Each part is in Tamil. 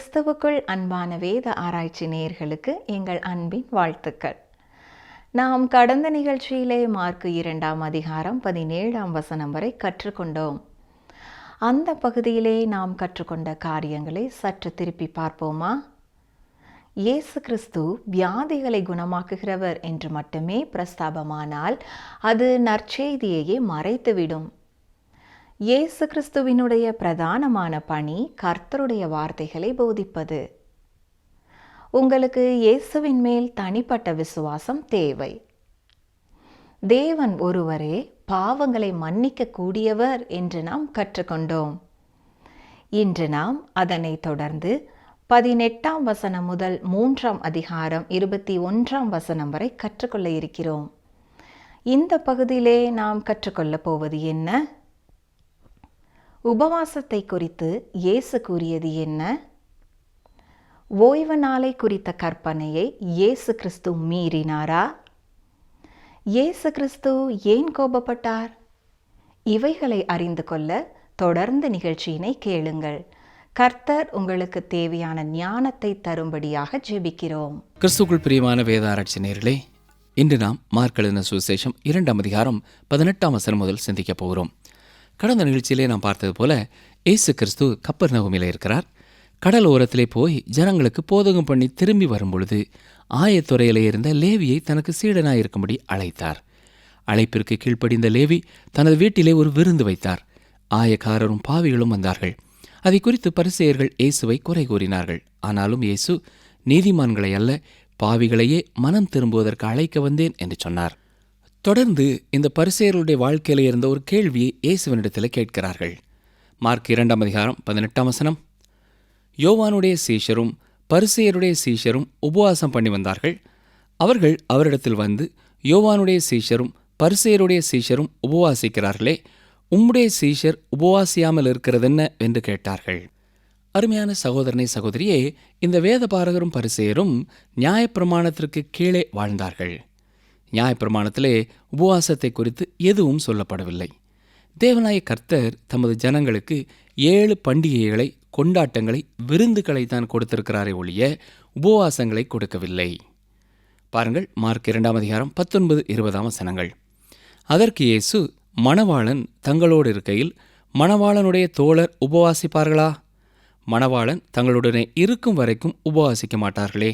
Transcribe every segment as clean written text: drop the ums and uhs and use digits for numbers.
கிறிஸ்துவுக்குள் அன்பான வேத ஆராய்ச்சி நேயர்களுக்கு எங்கள் அன்பின் வாழ்த்துக்கள். நாம் கடந்த நிகழ்ச்சியிலே மார்க்கு 2ஆம் அதிகாரம் 17ஆம் வசனம் வரை கற்றுக்கொண்டோம். அந்த பகுதியிலே நாம் கற்றுக்கொண்ட காரியங்களை சற்று திருப்பி பார்ப்போமா? இயேசு கிறிஸ்து வியாதிகளை குணமாக்குகிறவர் என்று மட்டுமே பிரஸ்தாபமானால் அது நற்செய்தியையே மறைத்துவிடும். இயேசு கிறிஸ்துவினுடைய பிரதானமான பணி கர்த்தருடைய வார்த்தைகளை போதிப்பது. உங்களுக்கு இயேசுவின் மேல் தனிப்பட்ட விசுவாசம் தேவை. தேவன் ஒருவரே பாவங்களை மன்னிக்க கூடியவர் என்று நாம் கற்றுக்கொண்டோம். இன்று நாம் அதனை தொடர்ந்து 18ஆம் வசனம் முதல் 3ஆம் அதிகாரம் 21ஆம் வசனம் வரை கற்றுக்கொள்ள இருக்கிறோம். இந்த பகுதியிலே நாம் கற்றுக்கொள்ளப் போவது என்ன? உபவாசத்தை குறித்து இயேசு கூறியது என்ன? ஓய்வு நாளை குறித்த கற்பனையை இயேசு கிறிஸ்து மீறினாரா? இயேசு கிறிஸ்து ஏன் கோபப்பட்டார்? இவைகளை அறிந்து கொள்ள தொடர்ந்து நிகழ்ச்சியினை கேளுங்கள். கர்த்தர் உங்களுக்கு தேவையான ஞானத்தை தரும்படியாக ஜெபிக்கிறோம். கிறிஸ்துக்குள் பிரியமான வேத ஆராய்ச்சி நேயர்களே, இன்று நாம் மார்க் எழுதின சுவிசேஷம் 2ஆம் அதிகாரம் 18ஆம் வசனம் முதல் சிந்திக்கப் போகிறோம். கடந்த நிகழ்ச்சியிலே நாம் பார்த்தது போல இயேசு கிறிஸ்து கப்பர்நகூமில் இருக்கிறார். கடல் ஓரத்திலே போய் ஜனங்களுக்கு போதகம் பண்ணி திரும்பி வரும்பொழுது ஆயத்துறையிலே இருந்த லேவியை தனக்கு சீடனாய் இருக்கும்படி அழைத்தார். அழைப்பிற்கு கீழ்ப்படிந்த லேவி தனது வீட்டிலே ஒரு விருந்து வைத்தார். ஆயக்காரரும் பாவிகளும் வந்தார்கள். அதை குறித்து பரிசேயர்கள் இயேசுவை குறை கூறினார்கள். ஆனாலும் இயேசு நீதிமான்களை அல்ல, பாவிகளையே மனம் திரும்புவதற்கு அழைக்க வந்தேன் என்று சொன்னார். தொடர்ந்து இந்த பரிசேயர்களுடைய வாழ்க்கையில் இருந்த ஒரு கேள்வியை இயேசுவினிடத்தில் கேட்கிறார்கள். மார்க் 2ஆம் அதிகாரம் 18ஆம் வசனம். யோவானுடைய சீஷரும் பரிசேயருடைய சீஷரும் உபவாசம் பண்ணி வந்தார்கள். அவர்கள் அவரிடத்தில் வந்து, யோவானுடைய சீஷரும் பரிசேயருடைய சீஷரும் உபவாசிக்கிறார்களே, உம்முடைய சீஷர் உபவாசியாமல் இருக்கிறதென்ன என்று கேட்டார்கள். அருமையான சகோதரனை சகோதரியே, இந்த வேத பாரகரும் பரிசேயரும் நியாயப்பிரமாணத்திற்கு கீழே வாழ்ந்தார்கள். நியாயப்பிரமாணத்திலே உபவாசத்தை குறித்து எதுவும் சொல்லப்படவில்லை. தேவனாய கர்த்தர் தமது ஜனங்களுக்கு 7 பண்டிகைகளை, கொண்டாட்டங்களை, விருந்துகளை தான் கொடுத்திருக்கிறாரே ஒழிய உபவாசங்களை கொடுக்கவில்லை. பாருங்கள், மார்க் 2ஆம் அதிகாரம் 19-20ஆம் வசனங்கள். அதற்கு இயேசு, மணவாளன் தங்களோடு இருக்கையில் மணவாளனுடைய தோழர் உபவாசிப்பார்களா? மணவாளன் தங்களுடனே இருக்கும் வரைக்கும் உபவாசிக்க மாட்டார்களே.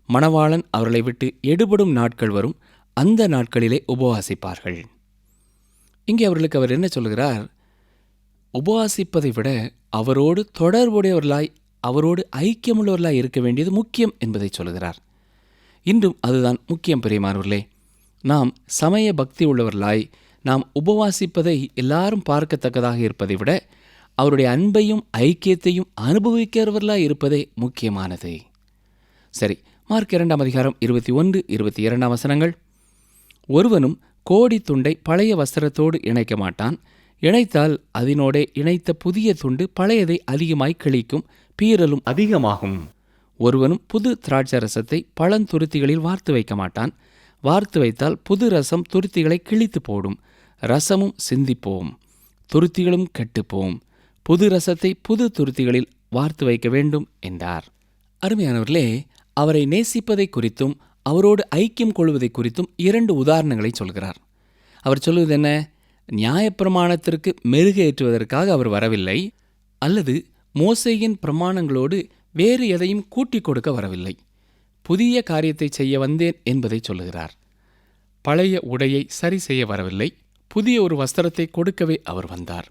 மணவாளன் அவர்களை விட்டு எடுபடும் நாட்கள் வரும், அந்த நாட்களிலே உபவாசிப்பார்கள். இங்கே அவர்களுக்கு அவர் என்ன சொல்கிறார்? உபவாசிப்பதை விட அவரோடு தொடர்புடையவர்களாய், அவரோடு ஐக்கியமுள்ளவர்களாய் இருக்க வேண்டியது முக்கியம் என்பதை சொல்கிறார். இன்றும் அதுதான் முக்கியம் பிரியமானவர்களே. நாம் சமய பக்தி உள்ளவர்களாய் நாம் உபவாசிப்பதை எல்லாரும் பார்க்கத்தக்கதாக இருப்பதை விட அவருடைய அன்பையும் ஐக்கியத்தையும் அனுபவிக்கிறவர்களாய் இருப்பதே முக்கியமானது. சரி, மார்க் 2ஆம் அதிகாரம் 21-22ஆம் வசனங்கள். ஒருவனும் கோடி துண்டை பழைய வஸ்திரத்தோடு இணைக்க மாட்டான். இணைத்தால் அதனோடே இணைத்த புதிய துண்டு பழையதை அதிகமாய் கிழிக்கும், பீறலும் அதிகமாகும். ஒருவனும் புது திராட்சரசத்தை பழந்துருத்திகளில் வார்த்து வைக்க மாட்டான். வார்த்து வைத்தால் புது ரசம் துருத்திகளை கிழித்து போடும், ரசமும் சிந்திப்போம், துருத்திகளும் கெட்டுப்போம். புது ரசத்தை புது துருத்திகளில் வார்த்து வைக்க வேண்டும் என்றார். அருமையானவர்களே, அவரை நேசிப்பதை குறித்தும் அவரோடு ஐக்கியம் கொள்வதை குறித்தும் 2 உதாரணங்களை சொல்கிறார். அவர் சொல்வது என்ன? நியாயப்பிரமாணத்திற்கு மெருகேற்றுவதற்காக அவர் வரவில்லை, அல்லது மோசேயின் பிரமாணங்களோடு வேறு எதையும் கூட்டிக் கொடுக்க வரவில்லை. புதிய காரியத்தை செய்ய வந்தேன் என்பதை சொல்லுகிறார். பழைய உடையை சரி செய்ய வரவில்லை, புதிய ஒரு வஸ்திரத்தை கொடுக்கவே அவர் வந்தார்.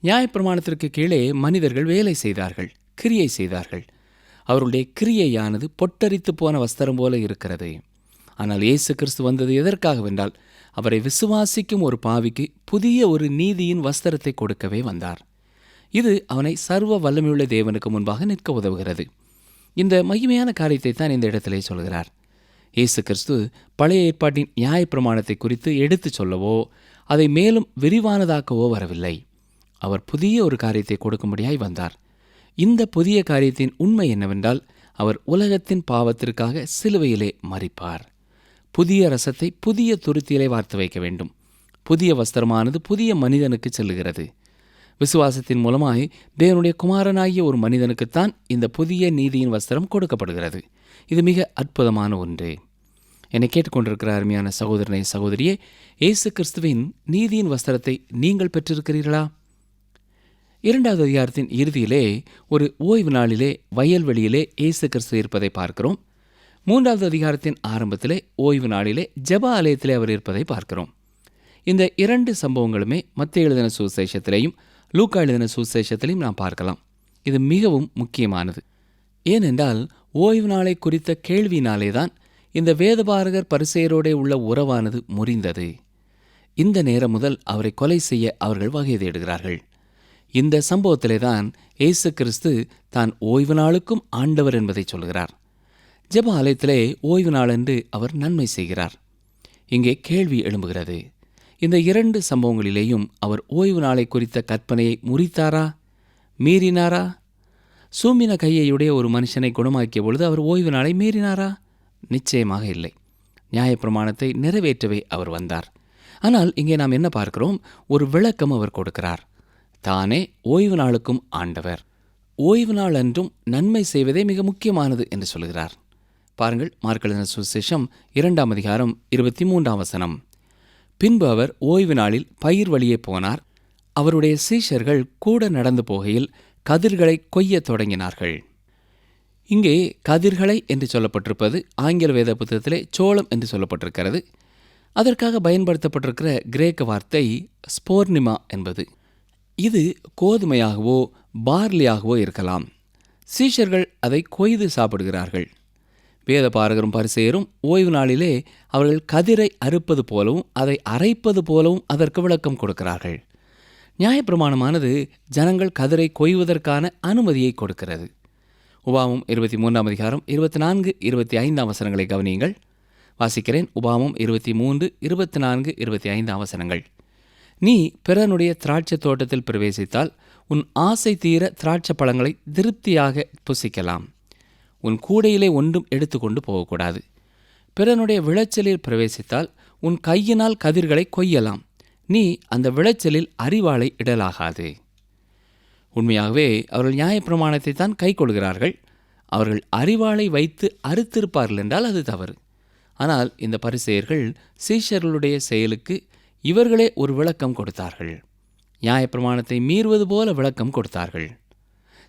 நியாயப்பிரமாணத்திற்கு கீழே மனிதர்கள் வேலை செய்தார்கள், கிரியை செய்தார்கள். அவருடைய கிரியையானது பொட்டரித்து போன வஸ்திரம் போல இருக்கிறது. ஆனால் இயேசு கிறிஸ்து வந்தது எதற்காகவென்றால், அவரை விசுவாசிக்கும் ஒரு பாவிக்கு புதிய ஒரு நீதியின் வஸ்திரத்தை கொடுக்கவே வந்தார். இது அவனை சர்வ வல்லமையுள்ள தேவனுக்கு முன்பாக நிற்க உதவுகிறது. இந்த மகிமையான காரியத்தை தான் இந்த இடத்திலே சொல்கிறார். இயேசு கிறிஸ்து பழைய ஏற்பாட்டின் நியாயப்பிரமாணத்தை குறித்து எடுத்து சொல்லவோ அதை மேலும் விரிவானதாக்கவோ வரவில்லை. அவர் புதிய ஒரு காரியத்தை கொடுக்கும்படியாய் வந்தார். இந்த புதிய காரியத்தின் உண்மை என்னவென்றால், அவர் உலகத்தின் பாவத்திற்காக சிலுவையிலே மரிப்பார். புதிய ரசத்தை புதிய துருத்தியிலே வார்த்து வைக்க வேண்டும். புதிய வஸ்திரமானது புதிய மனிதனுக்கு செல்லுகிறது. விசுவாசத்தின் மூலமாய் தேவனுடைய குமாரனாகிய ஒரு மனிதனுக்குத்தான் இந்த புதிய நீதியின் வஸ்திரம் கொடுக்கப்படுகிறது. இது மிக அற்புதமான ஒன்று. என்னை கேட்டுக்கொண்டிருக்கிற அருமையான சகோதரனை சகோதரியே, இயேசு கிறிஸ்துவின் நீதியின் வஸ்திரத்தை நீங்கள் பெற்றிருக்கிறீர்களா? 2வது அதிகாரத்தின் இறுதியிலே ஒரு ஓய்வு நாளிலே வயல்வெளியிலே இயேசு கிறிஸ்து இருப்பதை பார்க்கிறோம். 3வது அதிகாரத்தின் ஆரம்பத்திலே ஓய்வு நாளிலே ஜெப ஆலயத்திலே அவர் இருப்பதை பார்க்கிறோம். இந்த 2 சம்பவங்களுமே மத்தேயு எழுதின சுவிசேஷத்திலேயும் லூக்கா எழுதின சுவிசேஷத்திலையும் நாம் பார்க்கலாம். இது மிகவும் முக்கியமானது. ஏனென்றால் ஓய்வு நாளை குறித்த கேள்வியினாலே தான் இந்த வேதபாரகர் பரிசேயரோடே உள்ள உறவானது முறிந்தது. இந்த நேரம் முதல் அவரை கொலை செய்ய அவர்கள் வகை தேடுகிறார்கள். இந்த சம்பவத்திலே தான் இயேசு கிறிஸ்து தான் ஓய்வு நாளுக்கும் ஆண்டவர் என்பதை சொல்கிறார். ஜெப ஆலயத்திலே ஓய்வு நாளன்று அவர் நன்மை செய்கிறார். இங்கே கேள்வி எழும்புகிறது, இந்த 2 சம்பவங்களிலேயும் அவர் ஓய்வு நாளை குறித்த கற்பனையை முறித்தாரா, மீறினாரா? சூம்பின கையையுடைய ஒரு மனுஷனை குணமாக்கிய பொழுது அவர் ஓய்வு நாளை மீறினாரா? நிச்சயமாக இல்லை. நியாயப்பிரமாணத்தை நிறைவேற்றவே அவர் வந்தார். ஆனால் இங்கே நாம் என்ன பார்க்கிறோம்? ஒரு விளக்கம் அவர் கொடுக்கிறார். தானே ஓய்வு நாளுக்கும் ஆண்டவர், ஓய்வு நாள் அன்றும் நன்மை செய்வதே மிக முக்கியமானது என்று சொல்கிறார். பாருங்கள், மார்க் எழுதின சுவிசேஷம் 2ஆம் அதிகாரம் 23ஆம் வசனம். பின்பு அவர் ஓய்வு நாளில் பயிர் வழியே போனார். அவருடைய சீஷர்கள் கூட நடந்து போகையில் கதிர்களை கொய்யத் தொடங்கினார்கள். இங்கே கதிர்களை என்று சொல்லப்பட்டிருப்பது ஆங்கில வேத புத்தகத்திலே சோளம் என்று சொல்லப்பட்டிருக்கிறது. அதற்காக பயன்படுத்தப்பட்டிருக்கிற கிரேக்க வார்த்தை ஸ்போர்னிமா என்பது. இது கோதுமையாகவோ பார்லியாகவோ இருக்கலாம். சீஷர்கள் அதை கொய்து சாப்பிடுகிறார்கள். வேத பாரகரும் பரிசேயரும் ஓய்வு நாளிலே அவர்கள் கதிரை அறுப்பது போலவும் அதை அரைப்பது போலவும் அதற்கு விளக்கம் கொடுக்கிறார்கள். நியாயப்பிரமாணமானது ஜனங்கள் கதிரை கொய்வதற்கான அனுமதியை கொடுக்கிறது. உபாகமம் 23ஆம் அதிகாரம் 24, 25ஆம் வசனங்களை கவனியுங்கள். வாசிக்கிறேன். உபாகமம் 23, 24, 25ஆம் வசனங்கள். நீ பிறனுடைய திராட்சை தோட்டத்தில் பிரவேசித்தால் உன் ஆசை தீர திராட்சை பழங்களை திருப்தியாக புசிக்கலாம். உன் கூடையிலே ஒன்றும் எடுத்துக்கொண்டு போகக்கூடாது. பிறனுடைய விளைச்சலில் பிரவேசித்தால் உன் கையினால் கதிர்களை கொய்யலாம். நீ அந்த விளைச்சலில் அரிவாளை இடலாகாது. உண்மையாகவே அவர்கள் நியாயப்பிரமாணத்தை தான் கை கொள்கிறார்கள். அவர்கள் அரிவாளை வைத்து அறுத்திருப்பார்கள் என்றால் அது தவறு. ஆனால் இந்த பரிசேயர்கள் சீஷர்களுடைய செயலுக்கு இவர்களே ஒரு விளக்கம் கொடுத்தார்கள். நியாயப்பிரமாணத்தை மீறுவது போல விளக்கம் கொடுத்தார்கள்.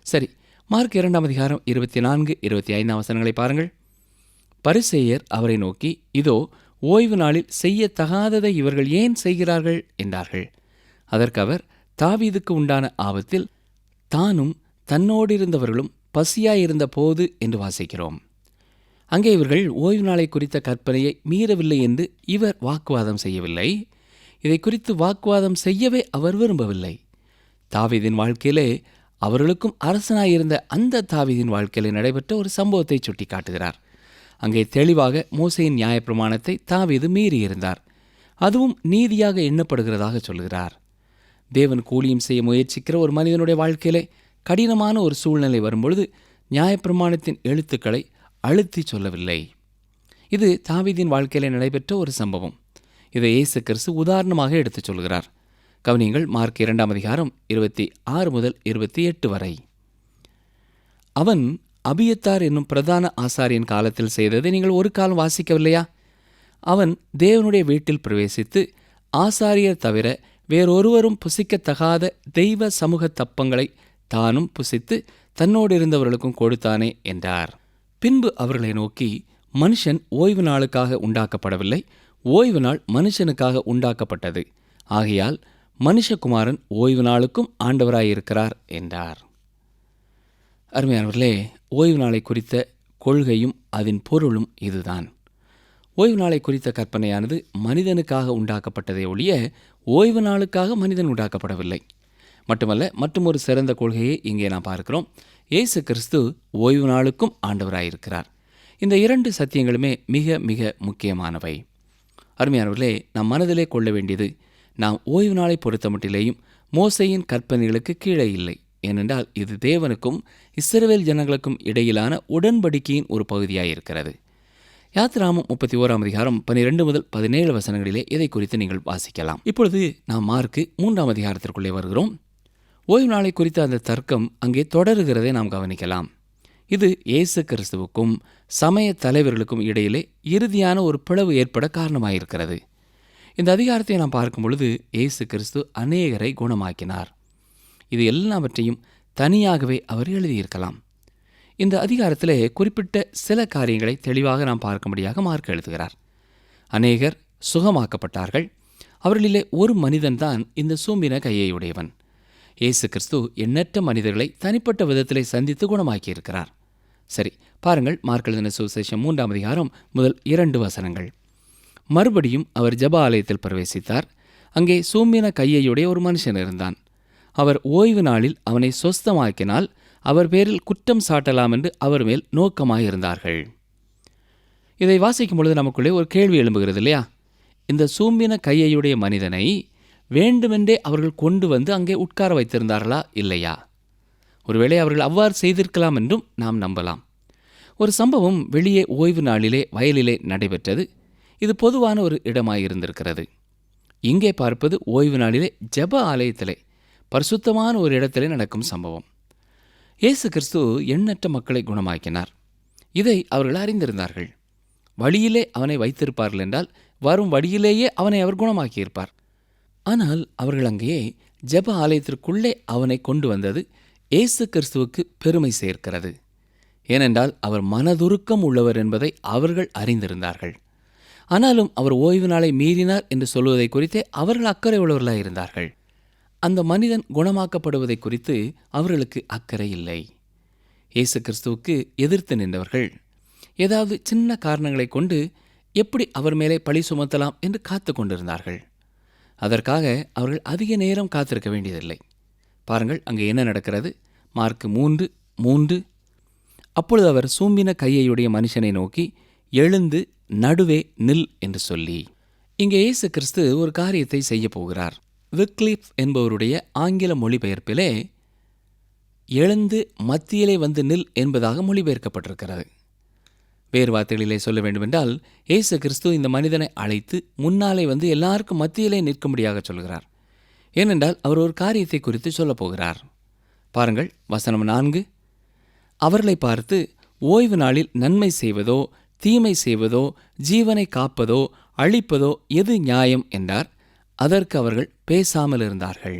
சரி, மார்க் 2ஆம் அதிகாரம் 24, 25ஆம் வசனங்களை பாருங்கள். பரிசேயர் அவரை நோக்கி, இதோ ஓய்வு நாளில் செய்யத்தகாததை இவர்கள் ஏன் செய்கிறார்கள் என்றார்கள். அதற்கு அவர், தாவீதுக்கு உண்டான ஆபத்தில் தானும் தன்னோடிருந்தவர்களும் பசியாயிருந்த போது என்று வாசிக்கிறோம். அங்கே இவர்கள் ஓய்வு நாளை குறித்த கற்பனையை மீறவில்லை என்று இவர் வாக்குவாதம் செய்யவில்லை. இதை குறித்து வாக்குவாதம் செய்யவே அவர் விரும்பவில்லை. தாவீதின் வாழ்க்கையிலே அவர்களுக்கும் அரசனாயிருந்த அந்த தாவீதின் வாழ்க்கையிலே நடைபெற்ற ஒரு சம்பவத்தை சுட்டி காட்டுகிறார். அங்கே தெளிவாக மோசேயின் நியாயப்பிரமாணத்தை தாவீது மீறியிருந்தார். அதுவும் நீதியாக எண்ணப்படுகிறதாக சொல்கிறார். தேவன் கூலியும் செய்ய முயற்சிக்கிற ஒரு மனிதனுடைய வாழ்க்கையிலே கடினமான ஒரு சூழ்நிலை வரும்பொழுது நியாயப்பிரமாணத்தின் எழுத்துக்களை அழுத்தி சொல்லவில்லை. இது தாவீதின் வாழ்க்கையிலே நடைபெற்ற ஒரு சம்பவம். இதை இயேசு கிறிஸ்து உதாரணமாக எடுத்துச் சொல்கிறார். கவனியங்கள், மார்க் 2ஆம் அதிகாரம் 26 முதல் 28 வரை. அவன் அபியத்தார் என்னும் பிரதான ஆசாரியன் காலத்தில் செய்ததை நீங்கள் ஒரு காலம் வாசிக்கவில்லையா? அவன் தேவனுடைய வீட்டில் பிரவேசித்து ஆசாரியர் தவிர வேறொருவரும் புசிக்கத்தகாத தெய்வ சமூக தப்பங்களை தானும் புசித்து தன்னோடு இருந்தவர்களுக்கும் கொடுத்தானே என்றார். பின்பு அவர்களை நோக்கி, மனுஷன் ஓய்வு நாளுக்காக உண்டாக்கப்படவில்லை, ஓய்வு நாள் மனுஷனுக்காக உண்டாக்கப்பட்டது. ஆகையால் மனுஷகுமாரன் ஓய்வு நாளுக்கும் ஆண்டவராயிருக்கிறார் என்றார். அருமையானவர்களே, ஓய்வு நாளை குறித்த கொள்கையும் அதன் பொருளும் இதுதான். ஓய்வு நாளை குறித்த கற்பனையானது மனிதனுக்காக உண்டாக்கப்பட்டதை ஒழிய ஓய்வு நாளுக்காக மனிதன் உண்டாக்கப்படவில்லை. மட்டுமல்ல, மற்றும் ஒரு சிறந்த கொள்கையை இங்கே நாம் பார்க்கிறோம். இயேசு கிறிஸ்து ஓய்வு நாளுக்கும் ஆண்டவராயிருக்கிறார். இந்த 2 சத்தியங்களுமே மிக மிக முக்கியமானவை. அருமையானவர்களே, நாம் மனதிலே கொள்ள வேண்டியது, நாம் ஓய்வு நாளை பொறுத்தமட்டிலேயும் மோசேயின் கற்பனைகளுக்கு கீழே இல்லை. ஏனென்றால் இது தேவனுக்கும் இஸ்ரவேல் ஜனங்களுக்கும் இடையிலான உடன்படிக்கையின் ஒரு பகுதியாயிருக்கிறது. யாத்திராமம் 31ஆம் அதிகாரம் 12 முதல் 17 வசனங்களிலே இதை குறித்து நீங்கள் வாசிக்கலாம். இப்பொழுது நாம் மார்க்கு 3ஆம் அதிகாரத்திற்குள்ளே வருகிறோம். ஓய்வு நாளை குறித்த அந்த தர்க்கம் அங்கே தொடருகிறதை நாம் கவனிக்கலாம். இது இயேசு கிறிஸ்துவுக்கும் சமய தலைவர்களுக்கும் இடையிலே இறுதியான ஒரு பிளவு ஏற்பட காரணமாயிருக்கிறது. இந்த அதிகாரத்தை நாம் பார்க்கும் பொழுது இயேசு கிறிஸ்து அநேகரை குணமாக்கினார். இது எல்லாவற்றையும் தனியாகவே அவர் எழுதியிருக்கலாம். இந்த அதிகாரத்திலே குறிப்பிட்ட சில காரியங்களை தெளிவாக நாம் பார்க்கும்படியாக மார்க் எழுதுகிறார். அநேகர் சுகமாக்கப்பட்டார்கள். அவர்களிலே ஒரு மனிதன்தான் இந்த சூம்பின கையையுடையவன். இயேசு கிறிஸ்து எண்ணற்ற மனிதர்களை தனிப்பட்ட விதத்திலே சந்தித்து குணமாக்கியிருக்கிறார். சரி, பாருங்கள், மார்க் எழுதின சுவிசேஷம் 3ஆம் அதிகாரம் முதல் 2 வசனங்கள். மறுபடியும் அவர் ஜெப ஆலயத்தில் பிரவேசித்தார். அங்கே சூம்பின கையையுடைய ஒரு மனுஷன் இருந்தான். அவர் ஓய்வு நாளில் அவனை சொஸ்தமாக்கினால் அவர் பேரில் குற்றம் சாட்டலாம் என்று அவர் மேல் நோக்கமாயிருந்தார்கள். இதை வாசிக்கும் பொழுது நமக்குள்ளே ஒரு கேள்வி எழும்புகிறது இல்லையா? இந்த சூம்பின கையையுடைய மனிதனை வேண்டுமென்றே அவர்கள் கொண்டு வந்து அங்கே உட்கார வைத்திருந்தார்களா இல்லையா? ஒருவேளை அவர்கள் அவ்வாறு செய்திருக்கலாம் என்றும் நாம் நம்பலாம். ஒரு சம்பவம் வெளியே ஓய்வு நாளிலே வயலிலே நடைபெற்றது. இது பொதுவான ஒரு இடமாயிருந்திருக்கிறது. இங்கே பார்ப்பது ஓய்வு நாளிலே ஜெப ஆலயத்திலே பரிசுத்தமான ஒரு இடத்திலே நடக்கும் சம்பவம். இயேசு கிறிஸ்து எண்ணற்ற மக்களை குணமாக்கினார். இதை அவர்கள் அறிந்திருந்தார்கள். வழியிலே அவனை வைத்திருப்பார்கள் என்றால் வரும் வழியிலேயே அவனை அவர் குணமாக்கியிருப்பார். ஆனால் அவர்கள் அங்கேயே ஜெப ஆலயத்திற்குள்ளே அவனை கொண்டு வந்தது இயேசு கிறிஸ்துவுக்கு பெருமை சேர்க்கிறது. ஏனென்றால் அவர் மனதுருக்கம் உள்ளவர் என்பதை அவர்கள் அறிந்திருந்தார்கள். ஆனாலும் அவர் ஓய்வு நாளை மீறினார் என்று சொல்வதை குறித்தே அவர்கள் அக்கறை உள்ளவர்களாக இருந்தார்கள். அந்த மனிதன் குணமாக்கப்படுவதை குறித்து அவர்களுக்கு அக்கறை இல்லை. இயேசு கிறிஸ்துவுக்கு எதிர்த்து நின்றவர்கள் ஏதாவது சின்ன காரணங்களை கொண்டு எப்படி அவர் மேலே பழி சுமத்தலாம் என்று காத்து கொண்டிருந்தார்கள். அதற்காக அவர்கள் அதிக நேரம் காத்திருக்க வேண்டியதில்லை. பாருங்கள், அங்கே என்ன நடக்கிறது? மார்க் 3:3. அப்பொழுது அவர் சூம்பின கையையுடைய மனுஷனை நோக்கி, எழுந்து நடுவே நில் என்று சொல்லி. இங்கே இயேசு கிறிஸ்து ஒரு காரியத்தை செய்ய போகிறார். விக்லிஃப் என்பவருடைய ஆங்கில மொழிபெயர்ப்பிலே எழுந்து மத்தியிலே வந்து நில் என்பதாக மொழிபெயர்க்கப்பட்டிருக்கிறது. வேறு வார்த்தைகளிலே சொல்ல வேண்டுமென்றால், இயேசு கிறிஸ்து இந்த மனிதனை அழைத்து முன்னாலே வந்து எல்லாருக்கும் மத்தியிலே நிற்கும்படியாக சொல்கிறார். ஏனென்றால் அவர் ஒரு காரியத்தை குறித்து சொல்லப் போகிறார். பாருங்கள், வசனம் 4. அவர்களை பார்த்து, ஓய்வு நாளில் நன்மை செய்வதோ தீமை செய்வதோ ஜீவனை காப்பதோ அழிப்பதோ எது நியாயம் என்றார். அதற்கு அவர்கள் பேசாமல் இருந்தார்கள்.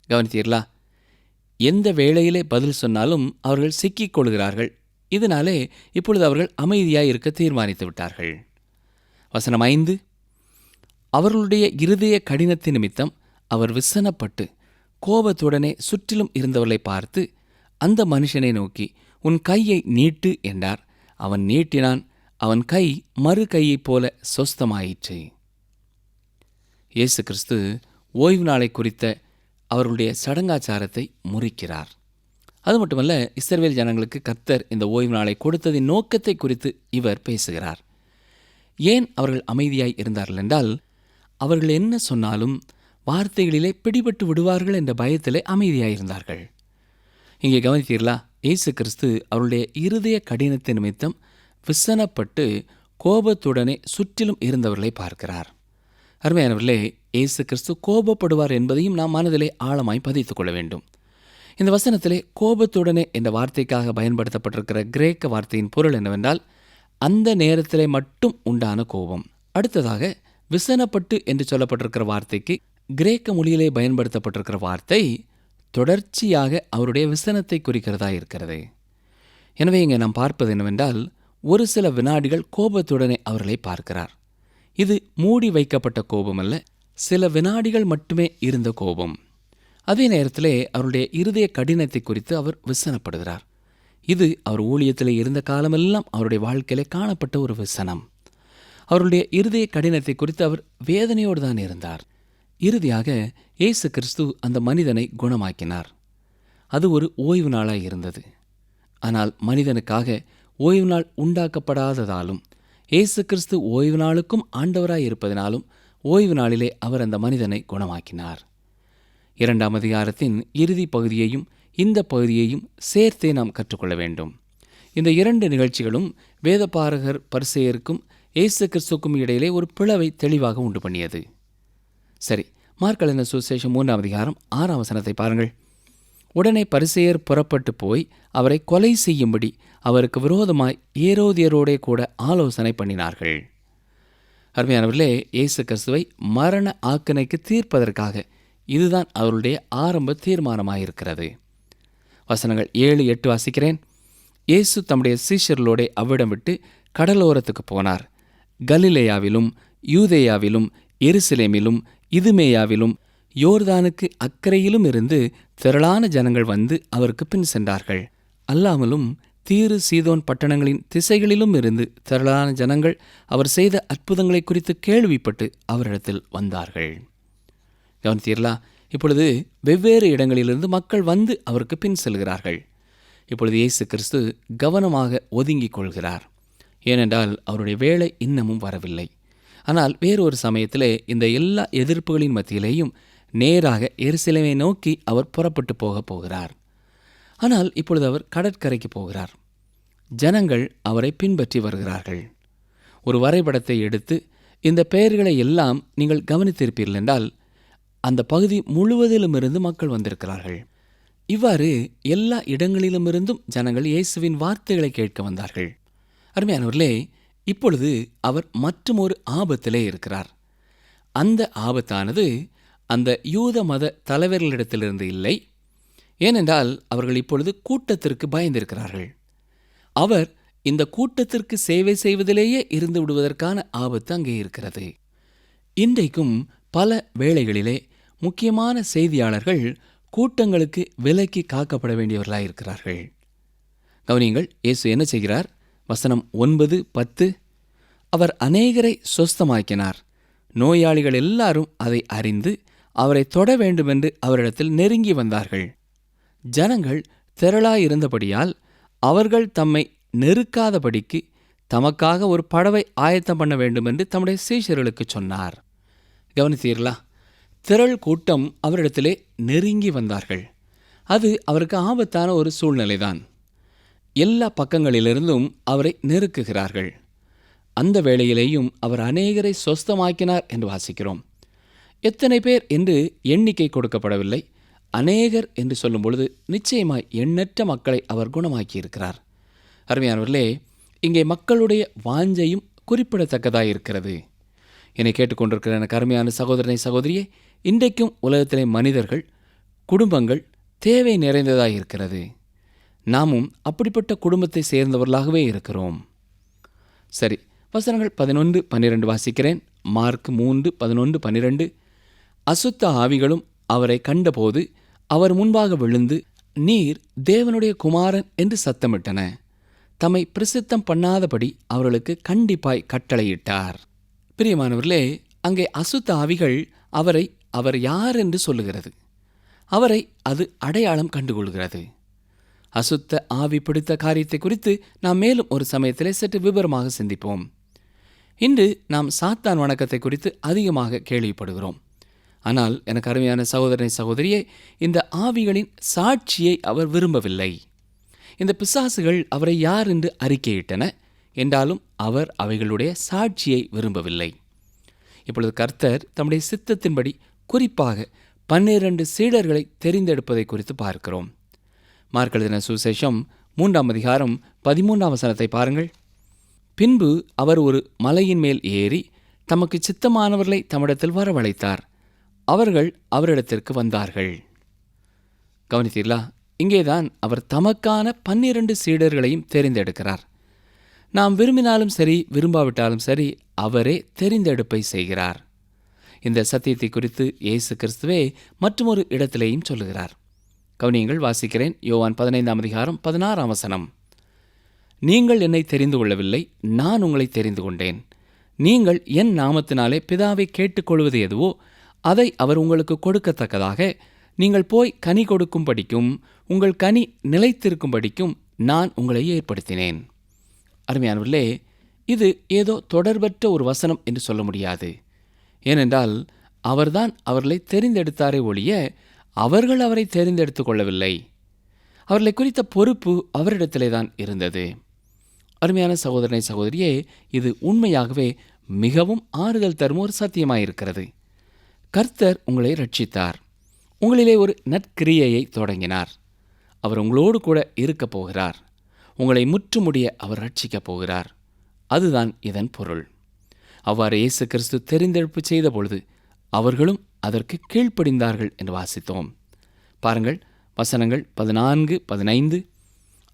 கவனித்தீர்களா? எந்த வேளையிலே பதில் சொன்னாலும் அவர்கள் சிக்கிக் கொள்கிறார்கள். இதனாலே இப்பொழுது அவர்கள் அமைதியாய் இருக்க தீர்மானித்து விட்டார்கள். வசனம் 5. அவர்களுடைய இருதய கடினத்தின் நிமித்தம் அவர் விசனப்பட்டு கோபத்துடனே சுற்றிலும் இருந்தவர்களை பார்த்து, அந்த மனுஷனை நோக்கி, உன் கையை நீட்டு என்றார். அவன் நீட்டினான். அவன் கை மறு கையைப் போல சொஸ்தமாயிற்று. இயேசு கிறிஸ்து ஓய்வு நாளை குறித்த அவர்களுடைய சடங்காச்சாரத்தை முறிக்கிறார். அது மட்டுமல்ல, இஸ்ரவேல் ஜனங்களுக்கு கர்த்தர் இந்த ஓய்வு நாளை கொடுத்ததின் நோக்கத்தை குறித்து இவர் பேசுகிறார். ஏன் அவர்கள் அமைதியாய் இருந்தார்கள் என்றால், அவர்கள் என்ன சொன்னாலும் வார்த்தைகளிலே பிடிபட்டு விடுவார்கள் என்ற பயத்திலே அமைதியாயிருந்தார்கள். இங்கே கவனித்தீர்களா? இயேசு கிறிஸ்து அவருடைய இருதய கடினத்தின் நிமித்தம் விசனப்பட்டு கோபத்துடனே சுற்றிலும் இருந்தவர்களை பார்க்கிறார். அருமையானவர்களே, இயேசு கிறிஸ்து கோபப்படுவார் என்பதையும் நாம் மனதிலே ஆழமாய் பதித்துக் கொள்ள வேண்டும். இந்த வசனத்திலே கோபத்துடனே என்ற வார்த்தைக்காக பயன்படுத்தப்பட்டிருக்கிற கிரேக்க வார்த்தையின் பொருள் என்னவென்றால், அந்த நேரத்திலே மட்டும் உண்டான கோபம். அடுத்ததாக விசனப்பட்டு என்று சொல்லப்பட்டிருக்கிற வார்த்தைக்கு கிரேக்க மொழியிலே பயன்படுத்தப்பட்டிருக்கிற வார்த்தை தொடர்ச்சியாக அவருடைய விசனத்தை குறிக்கிறதா இருக்கிறது. எனவே இங்கே நாம் பார்ப்பது என்னவென்றால், ஒரு சில வினாடிகள் கோபத்துடனே அவர்களை பார்க்கிறார். இது மூடி வைக்கப்பட்ட கோபம் அல்ல, சில வினாடிகள் மட்டுமே இருந்த கோபம். அதே நேரத்திலே அவருடைய இருதய கடினத்தை குறித்து அவர் விசனப்படுகிறார். இது அவர் ஊழியத்திலே இருந்த காலமெல்லாம் அவருடைய வாழ்க்கையிலே காணப்பட்ட ஒரு விசனம். அவருடைய இருதய கடினத்தை குறித்து அவர் வேதனையோடு தான் இருந்தார். இறுதியாக இயேசு கிறிஸ்து அந்த மனிதனை குணமாக்கினார். அது ஒரு ஓய்வு நாளாய் இருந்தது. ஆனால் மனிதனுக்காக ஓய்வு நாள் உண்டாக்கப்படாததாலும் இயேசு கிறிஸ்து ஓய்வு நாளுக்கும் ஆண்டவராய் இருப்பதினாலும் ஓய்வு நாளிலே அவர் அந்த மனிதனை குணமாக்கினார். 2ஆம் அதிகாரத்தின் இறுதி பகுதியையும் இந்த பகுதியையும் சேர்த்தே நாம் கற்றுக்கொள்ள வேண்டும். இந்த 2 நிகழ்ச்சிகளும் வேதபாரகர் பரிசேயருக்கும் இயேசு கிறிஸ்துக்கும் இடையிலே ஒரு பிளவை தெளிவாக உண்டு பண்ணியது. சரி, மார்க் எழுதின சுவிசேஷம் 3ஆம் அதிகாரம் 6ஆம் வசனத்தை பாருங்கள். உடனே பரிசேயர் புறப்பட்டு போய் அவரை கொலை செய்யும்படி அவருக்கு விரோதமாய் ஏரோதியரோடே கூட ஆலோசனை பண்ணினார்கள். அருமையானவர்களே, இயேசு கிறிஸ்துவை மரண ஆக்கினைக்கு தீர்ப்பதற்காக இதுதான் அவருடைய ஆரம்ப தீர்மானமாயிருக்கிறது. வசனங்கள் 7-8 வாசிக்கிறேன். இயேசு தம்முடைய சீஷர்களோடே அவ்விடம் விட்டு கடலோரத்துக்கு போனார். கலிலேயாவிலும் யூதேயாவிலும் எருசலேமிலும் இதுமேயாவிலும் யோர்தானுக்கு அக்கரையிலும் இருந்து திரளான ஜனங்கள் வந்து அவருக்கு பின் சென்றார்கள். அல்லாமலும் தீரு சீதோன் பட்டணங்களின் திசைகளிலும் இருந்து திரளான ஜனங்கள் அவர் செய்த அற்புதங்களை குறித்து கேள்விப்பட்டு அவரிடத்தில் வந்தார்கள். கவனித்தீர்களா? இப்பொழுது வெவ்வேறு இடங்களிலிருந்து மக்கள் வந்து அவருக்கு பின் செல்கிறார்கள். இப்பொழுது இயேசு கிறிஸ்து கவனமாக ஒதுங்கிக் கொள்கிறார். ஏனென்றால் அவருடைய வேலை இன்னமும் வரவில்லை. ஆனால் வேறொரு சமயத்திலே இந்த எல்லா எதிர்ப்புகளின் மத்தியிலேயும் நேராக எருசலேமை நோக்கி அவர் புறப்பட்டு போகிறார். ஆனால் இப்பொழுது அவர் கடற்கரைக்கு போகிறார். ஜனங்கள் அவரை பின்பற்றி வருகிறார்கள். ஒரு வரைபடத்தை எடுத்து இந்த பெயர்களை எல்லாம் நீங்கள் கவனித்திருப்பீர்கள் என்றால் அந்த பகுதி முழுவதிலுமிருந்து மக்கள் வந்திருக்கிறார்கள். இவ்வாறு எல்லா இடங்களிலுமிருந்தும் ஜனங்கள் இயேசுவின் வார்த்தைகளை கேட்க வந்தார்கள். அருமையானவர்களே, இப்பொழுது அவர் மற்றுமொரு ஆபத்திலே இருக்கிறார். அந்த ஆபத்தானது அந்த யூத மத தலைவர்களிடத்திலிருந்து இல்லை. ஏனென்றால் அவர்கள் இப்பொழுது கூட்டத்திற்கு பயந்திருக்கிறார்கள். அவர் இந்த கூட்டத்திற்கு சேவை செய்வதிலேயே இருந்து விடுவதற்கான ஆபத்து அங்கே இருக்கிறது. இன்றைக்கும் பல வேளைகளிலே முக்கியமான செய்தியாளர்கள் கூட்டங்களுக்கு விலக்கி காக்கப்பட வேண்டியவர்களாயிருக்கிறார்கள். கவனியுங்கள், இயேசு என்ன செய்கிறார்? வசனம் 9-10. அவர் அநேகரை சொஸ்தமாக்கினார். நோயாளிகள் எல்லாரும் அதை அறிந்து அவரை தொட வேண்டுமென்று அவரிடத்தில் நெருங்கி வந்தார்கள். ஜனங்கள் திரளாயிருந்தபடியால் அவர்கள் தம்மை நெருக்காதபடிக்கு தமக்காக ஒரு படவை ஆயத்தம் பண்ண வேண்டுமென்று தம்முடைய சீஷர்களுக்கு சொன்னார். கவனித்தீர்களா? திரள் கூட்டம் அவரிடத்திலே நெருங்கி வந்தார்கள். அது அவருக்கு ஆபத்தான ஒரு சூழ்நிலைதான். எல்லா பக்கங்களிலிருந்தும் அவரை நெருக்குகிறார்கள். அந்த வேளையிலேயும் அவர் அநேகரை சொஸ்தமாக்கினார் என்று வாசிக்கிறோம். எத்தனை பேர் என்று எண்ணிக்கை கொடுக்கப்படவில்லை. அநேகர் என்று சொல்லும் பொழுது நிச்சயமாய் எண்ணற்ற மக்களை அவர் குணமாக்கியிருக்கிறார். அருமையானவர்களே, இங்கே மக்களுடைய வாஞ்சையும் குறிப்பிடத்தக்கதாயிருக்கிறது. என்னை கேட்டுக்கொண்டிருக்கிற எனக்கு அருமையான சகோதரனை சகோதரியே, இன்றைக்கும் உலகத்திலே மனிதர்கள், குடும்பங்கள் தேவை நிறைந்ததாயிருக்கிறது. நாமும் அப்படிப்பட்ட குடும்பத்தை சேர்ந்தவர்களாகவே இருக்கிறோம். சரி, வசனங்கள் 11-12 வாசிக்கிறேன். மார்க் 3:11-12. அசுத்த ஆவிகளும் அவரை கண்டபோது அவர் முன்பாக விழுந்து, நீர் தேவனுடைய குமாரன் என்று சத்தமிட்டன. தம்மை பிரசித்தம் பண்ணாதபடி அவர்களுக்கு கண்டிப்பாய் கட்டளையிட்டார். பிரியமானவர்களே, அங்கே அசுத்த ஆவிகள் அவரை அவர் யார் என்று சொல்லுகிறது. அவரை அது அடையாளம் கண்டுகொள்கிறது. அசுத்த ஆவி பிடித்த காரியத்தை குறித்து நாம் மேலும் ஒரு சமயத்திலே சற்று விவரமாக சிந்திப்போம். இன்று நாம் சாத்தான் வணக்கத்தை குறித்து அதிகமாக கேள்விப்படுகிறோம். ஆனால் எனக்கு அருமையான சகோதரனை சகோதரியே, இந்த ஆவிகளின் சாட்சியை அவர் விரும்பவில்லை. இந்த பிசாசுகள் அவரை யார் என்று அறிக்கையிட்டன என்றாலும் அவர் அவைகளுடைய சாட்சியை விரும்பவில்லை. இப்பொழுது கர்த்தர் தம்முடைய சித்தத்தின்படி குறிப்பாக 12 சீடர்களை தெரிந்தெடுப்பதை குறித்து பார்க்கிறோம். மார்க் எழுதின சுவிசேஷம் 3:13 பாருங்கள். பின்பு அவர் ஒரு மலையின் மேல் ஏறி தமக்கு சித்தமானவர்களை தம்மிடத்தில் வரவழைத்தார். அவர்கள் அவரிடத்திற்கு வந்தார்கள். கவனித்தீர்களா? இங்கேதான் அவர் தமக்கான 12 சீடர்களையும் தெரிந்தெடுக்கிறார். நாம் விரும்பினாலும் சரி, விரும்பாவிட்டாலும் சரி, அவரே தெரிந்தெடுப்பை செய்கிறார். இந்த சத்தியத்தை குறித்து இயேசு கிறிஸ்துவே மற்றொரு இடத்திலேயும் சொல்லுகிறார். கவனியங்கள், வாசிக்கிறேன். யோவான் 15:16. நீங்கள் என்னை தெரிந்து கொள்ளவில்லை, நான் உங்களை தெரிந்து கொண்டேன். நீங்கள் என் நாமத்தினாலே பிதாவை கேட்டுக்கொள்வது எதுவோ அதை அவர் உங்களுக்கு கொடுக்கத்தக்கதாக நீங்கள் போய் கனி கொடுக்கும்படிக்கும் உங்கள் கனி நிலைத்திருக்கும்படிக்கும் நான் உங்களை ஏற்படுத்தினேன். அருமையானவர்களே, இது ஏதோ தொடர்பற்ற ஒரு வசனம் என்று சொல்ல முடியாது. ஏனென்றால் அவர்தான் அவர்களை தெரிந்தெடுத்தாரே ஒழிய அவர்கள் அவரை தெரிந்தெடுத்து கொள்ளவில்லை. அவர்களை குறித்த பொறுப்பு அவரிடத்திலே தான் இருந்தது. அருமையான சகோதரனை சகோதரியே, இது உண்மையாகவே மிகவும் ஆறுதல் தரும் ஒரு சத்தியமாயிருக்கிறது. கர்த்தர் உங்களை ரட்சித்தார். உங்களிலே ஒரு நற்கிரியையை தொடங்கினார். அவர் உங்களோடு கூட இருக்கப் போகிறார். உங்களை முற்றுமுடிய அவர் ரட்சிக்கப் போகிறார். அதுதான் இதன் பொருள். அவ்வாறு இயேசு கிறிஸ்து தெரிந்தெடுப்பு செய்த பொழுது அவர்களும் அதற்கு கீழ்ப்படிந்தார்கள் என்று வாசித்தோம். பாருங்கள், வசனங்கள் 14, 15.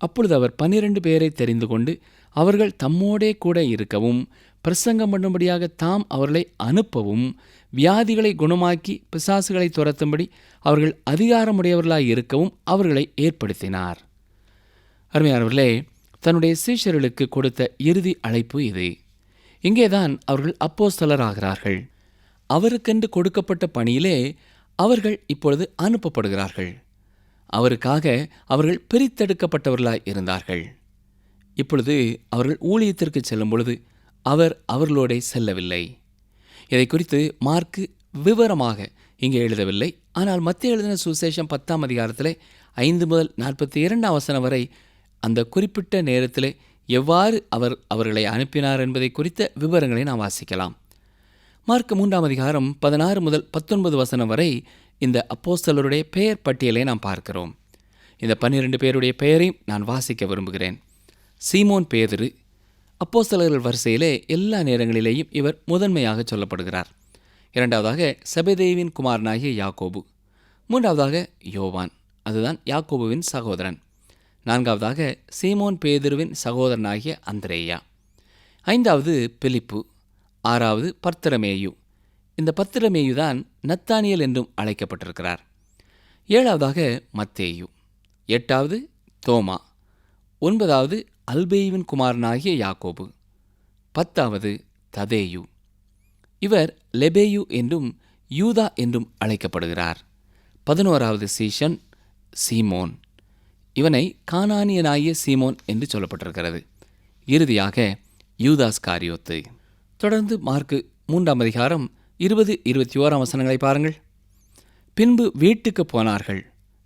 அப்பொழுது அவர் 12 பேரை தெரிந்து கொண்டு அவர்கள் தம்மோடே கூட இருக்கவும் பிரசங்கம் பண்ணும்படியாக தாம் அவர்களை அனுப்பவும் வியாதிகளை குணமாக்கி பிசாசுகளை துரத்தும்படி அவர்கள் அதிகாரமுடையவர்களாய் இருக்கவும் அவர்களை ஏற்படுத்தினார். அருமையானவர்களே, தன்னுடைய சீஷர்களுக்கு கொடுத்த இறுதி அழைப்பு இது. இங்கேதான் அவர்கள் அப்போஸ்தலராகிறார்கள். அவருக்கென்று கொடுக்கப்பட்ட பணியிலே அவர்கள் இப்பொழுது அனுப்பப்படுகிறார்கள். அவருக்காக அவர்கள் பிரித்தெடுக்கப்பட்டவர்களாய் இருந்தார்கள். இப்பொழுது அவர்கள் ஊழியத்திற்கு செல்லும் பொழுது அவர் அவர்களோட செல்லவில்லை. இதை குறித்து மார்க்கு விவரமாக இங்கே எழுதவில்லை. ஆனால் மத்தேயு எழுதின சுவிசேஷம் 10ஆம் அதிகாரத்திலே 5 முதல் 42 வசனம் வரை அந்த குறிப்பிட்ட நேரத்திலே எவ்வாறு அவர் அவர்களை அனுப்பினார் என்பதை குறித்த விவரங்களை நாம் வாசிக்கலாம். மார்க்கு 3ஆம் அதிகாரம் 16 முதல் 19 வசனம் வரை இந்த அப்போஸ்தலருடைய பெயர் பட்டியலை நாம் பார்க்கிறோம். இந்த 12 பேருடைய பெயரையும் நான் வாசிக்க விரும்புகிறேன். சீமோன் பேதுரு, அப்போஸ்தலர்கள் வரிசையிலே எல்லா நேரங்களிலேயும் இவர் முதன்மையாக சொல்லப்படுகிறார். இரண்டாவதாக செபெதேயுவின் குமாரனாகிய யாக்கோபு. மூன்றாவதாக யோவான், அதுதான் யாக்கோபுவின் சகோதரன். நான்காவதாக சீமோன் பேதுருவின் சகோதரனாகிய அந்திரேயா. ஐந்தாவது பிலிப்பு. ஆறாவது பர்த்தலமேயு. இந்த பர்த்தலமேயு தான் நத்தானியேல் என்றும் அழைக்கப்பட்டிருக்கிறார். ஏழாவதாக மத்தேயு. எட்டாவது தோமா. ஒன்பதாவது அல்பேயுவின் குமாரனாகிய யாக்கோபு. 10வது ததேயு. இவர் லெபேயு என்றும் யூதா என்றும் அழைக்கப்படுகிறார். 11வது சீஷன் சீமோன். இவனை கானானியனாகிய சீமோன் என்று சொல்லப்பட்டிருக்கிறது. இறுதியாக யூதாஸ் காரியோத்து. தொடர்ந்து மார்க்கு 3ஆம் அதிகாரம் 20, 21 வசனங்களை பாருங்கள். பின்பு வீட்டுக்கு போனார்கள்.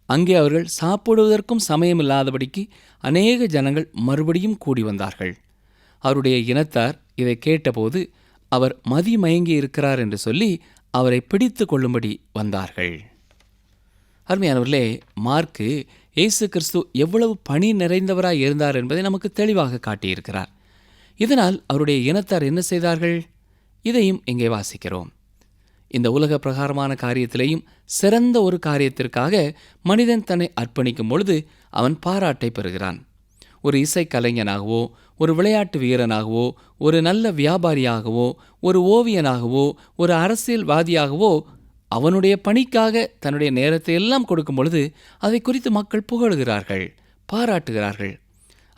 அங்கே அவர்கள் சாப்பிடுவதற்கும் சமயமில்லாதபடிக்கு அநேக ஜனங்கள் மறுபடியும் கூடி வந்தார்கள். அவருடைய இனத்தார் இதை கேட்டபோது அவர் மதிமயங்கி இருக்கிறார் என்று சொல்லி அவரை பிடித்து கொள்ளும்படி வந்தார்கள். அருமையானவர்களே, மார்க்கு இயேசு கிறிஸ்து எவ்வளவு பணி நிறைந்தவராய் இருந்தார் என்பதை நமக்கு தெளிவாக காட்டியிருக்கிறார். இதனால் அவருடைய இனத்தார் என்ன செய்தார்கள்? இதையும் இங்கே வாசிக்கிறோம். இந்த உலக பிரகாரமான காரியத்திலேயும் சிறந்த ஒரு காரியத்திற்காக மனிதன் தன்னை அர்ப்பணிக்கும் பொழுது அவன் பாராட்டை பெறுகிறான். ஒரு இசை கலைஞனாகவோ, ஒரு விளையாட்டு வீரனாகவோ, ஒரு நல்ல வியாபாரியாகவோ, ஒரு ஓவியனாகவோ, ஒரு அரசியல்வாதியாகவோ அவனுடைய பணிக்காக தன்னுடைய நேரத்தை எல்லாம் கொடுக்கும் பொழுது அதை குறித்து மக்கள் புகழுகிறார்கள், பாராட்டுகிறார்கள்.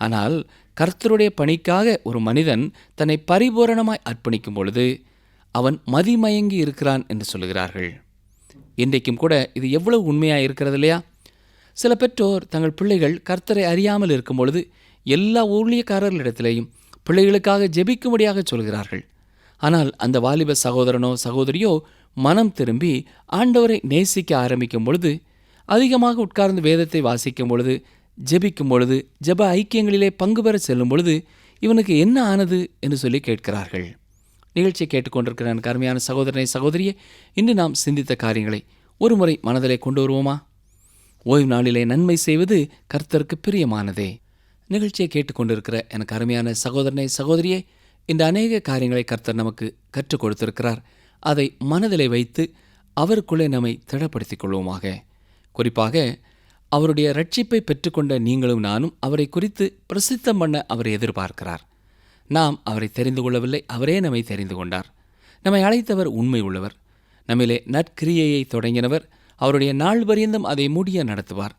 ஆனால் கர்த்தருடைய பணிக்காக ஒரு மனிதன் தன்னை பரிபூரணமாய் அர்ப்பணிக்கும் பொழுது அவன் மதிமயங்கி இருக்கிறான் என்று சொல்லுகிறார்கள். இன்றைக்கும் கூட இது எவ்வளவு உண்மையாக இருக்கிறது இல்லையா? சில பெற்றோர் தங்கள் பிள்ளைகள் கர்த்தரை அறியாமல் இருக்கும் பொழுது எல்லா ஊழியக்காரர்களிடத்திலேயும் பிள்ளைகளுக்காக ஜெபிக்கும்படியாக சொல்கிறார்கள். ஆனால் அந்த வாலிப சகோதரனோ சகோதரியோ மனம் திரும்பி ஆண்டவரை நேசிக்க ஆரம்பிக்கும் பொழுது, அதிகமாக உட்கார்ந்து வேதத்தை வாசிக்கும் பொழுது, ஜெபிக்கும் பொழுது, ஜெப ஐக்கியங்களிலே பங்கு பெற செல்லும் பொழுது இவனுக்கு என்ன ஆனது என்று சொல்லி கேட்கிறார்கள். நிகழ்ச்சியை கேட்டுக்கொண்டிருக்கிற எனக்கு அருமையான சகோதரனை சகோதரியே, இன்று நாம் சிந்தித்த காரியங்களை ஒரு முறை மனதிலே கொண்டு வருவோமா? ஓய்வு நாளிலே நன்மை செய்வது கர்த்தருக்கு பிரியமானதே. நிகழ்ச்சியை கேட்டுக்கொண்டிருக்கிற எனக்கு அருமையான சகோதரனை சகோதரியே, இந்த அநேக காரியங்களை கர்த்தர் நமக்கு கற்றுக் கொடுத்திருக்கிறார். அதை மனதிலே வைத்து அவருக்குள்ளே நம்மை திடப்படுத்திக் கொள்வோமாக. குறிப்பாக அவருடைய ரட்சிப்பை பெற்றுக்கொண்ட நீங்களும் நானும் அவரை குறித்து பிரசித்தம் பண்ண அவர் எதிர்பார்க்கிறார். நாம் அவரை தெரிந்து கொள்ளவில்லை, அவரே நம்மை தெரிந்து கொண்டார். நம்மை அழைத்தவர் உண்மை உள்ளவர். நம்மிலே நற்கிரியையை தொடங்கினவர் அவருடைய நாள் பரியந்தம் அதை முடிய நடத்துவார்.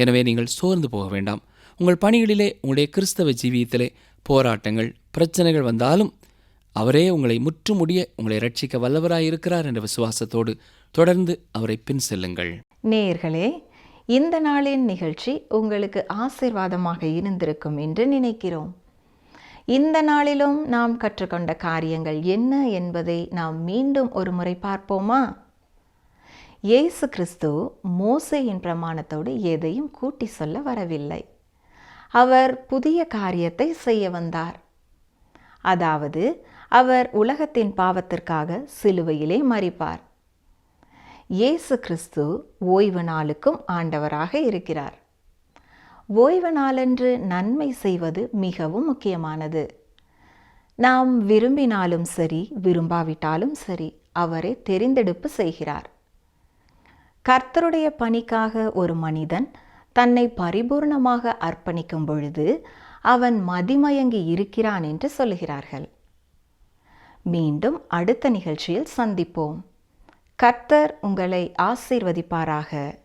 எனவே நீங்கள் சோர்ந்து போக வேண்டாம். உங்கள் பணிகளிலே, உங்களுடைய கிறிஸ்தவ ஜீவியத்திலே போராட்டங்கள், பிரச்சனைகள் வந்தாலும் அவரே உங்களை முற்றுமுடிய உங்களை ரட்சிக்க வல்லவராயிருக்கிறார் என்ற விசுவாசத்தோடு தொடர்ந்து அவரை பின் செல்லுங்கள். நேயர்களே, இந்த நாளின் நிகழ்ச்சி உங்களுக்கு ஆசீர்வாதமாக இருந்திருக்கும் என்று நினைக்கிறோம். இந்த நாளிலும் நாம் கற்றுக்கொண்ட காரியங்கள் என்ன என்பதை நாம் மீண்டும் ஒரு முறை பார்ப்போமா? இயேசு கிறிஸ்து மோசேயின் பிரமாணத்தோடு எதையும் கூட்டி சொல்ல வரவில்லை. அவர் புதிய காரியத்தை செய்ய வந்தார். அதாவது அவர் உலகத்தின் பாவத்திற்காக சிலுவையிலே மரிப்பார். இயேசு கிறிஸ்து ஓய்வு நாளுக்கும் ஆண்டவராக இருக்கிறார். ஓய்வு நாளன்று நன்மை செய்வது மிகவும் முக்கியமானது. நாம் விரும்பினாலும் சரி, விரும்பாவிட்டாலும் சரி, அவரே தெரிந்தெடுப்பு செய்கிறார். கர்த்தருடைய பணிக்காக ஒரு மனிதன் தன்னை பரிபூர்ணமாக அர்ப்பணிக்கும் பொழுது அவன் மதிமயங்கி இருக்கிறான் என்று சொல்லுகிறார்கள். மீண்டும் அடுத்த நிகழ்ச்சியில் சந்திப்போம். கர்த்தர் உங்களை ஆசீர்வதிப்பாராக.